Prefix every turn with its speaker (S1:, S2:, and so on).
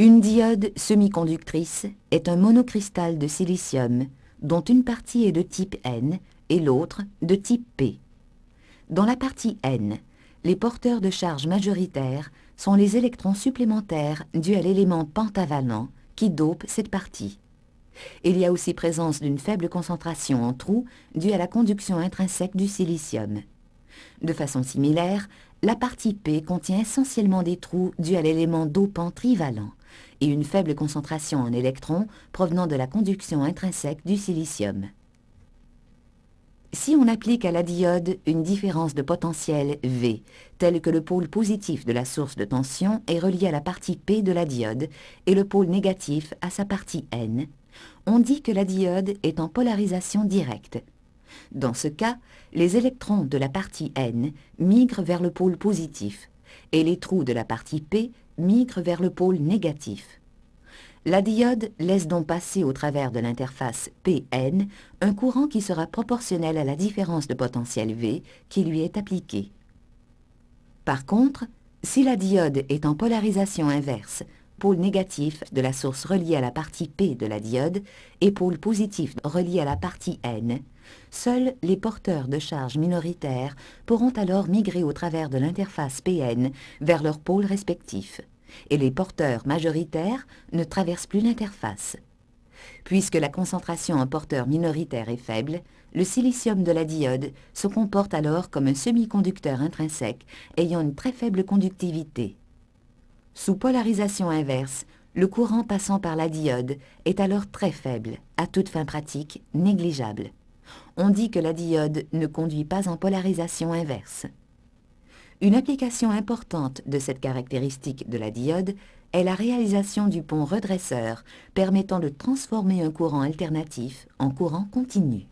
S1: Une diode semi-conductrice est un monocristal de silicium dont une partie est de type N et l'autre de type P. Dans la partie N, les porteurs de charge majoritaire sont les électrons supplémentaires dus à l'élément pentavalent qui dope cette partie. Il y a aussi présence d'une faible concentration en trous due à la conduction intrinsèque du silicium. De façon similaire, la partie P contient essentiellement des trous dus à l'élément dopant trivalent et une faible concentration en électrons provenant de la conduction intrinsèque du silicium. Si on applique à la diode une différence de potentiel V, telle que le pôle positif de la source de tension est relié à la partie P de la diode et le pôle négatif à sa partie N, on dit que la diode est en polarisation directe. Dans ce cas, les électrons de la partie N migrent vers le pôle positif et les trous de la partie P migrent vers le pôle négatif. La diode laisse donc passer au travers de l'interface Pn un courant qui sera proportionnel à la différence de potentiel V qui lui est appliquée. Par contre, si la diode est en polarisation inverse, pôle négatif de la source reliée à la partie P de la diode et pôle positif relié à la partie N, seuls les porteurs de charge minoritaires pourront alors migrer au travers de l'interface Pn vers leurs pôles respectifs, et les porteurs majoritaires ne traversent plus l'interface. Puisque la concentration en porteurs minoritaires est faible, le silicium de la diode se comporte alors comme un semi-conducteur intrinsèque ayant une très faible conductivité. Sous polarisation inverse, le courant passant par la diode est alors très faible, à toute fin pratique négligeable. On dit que la diode ne conduit pas en polarisation inverse. Une application importante de cette caractéristique de la diode est la réalisation du pont redresseur permettant de transformer un courant alternatif en courant continu.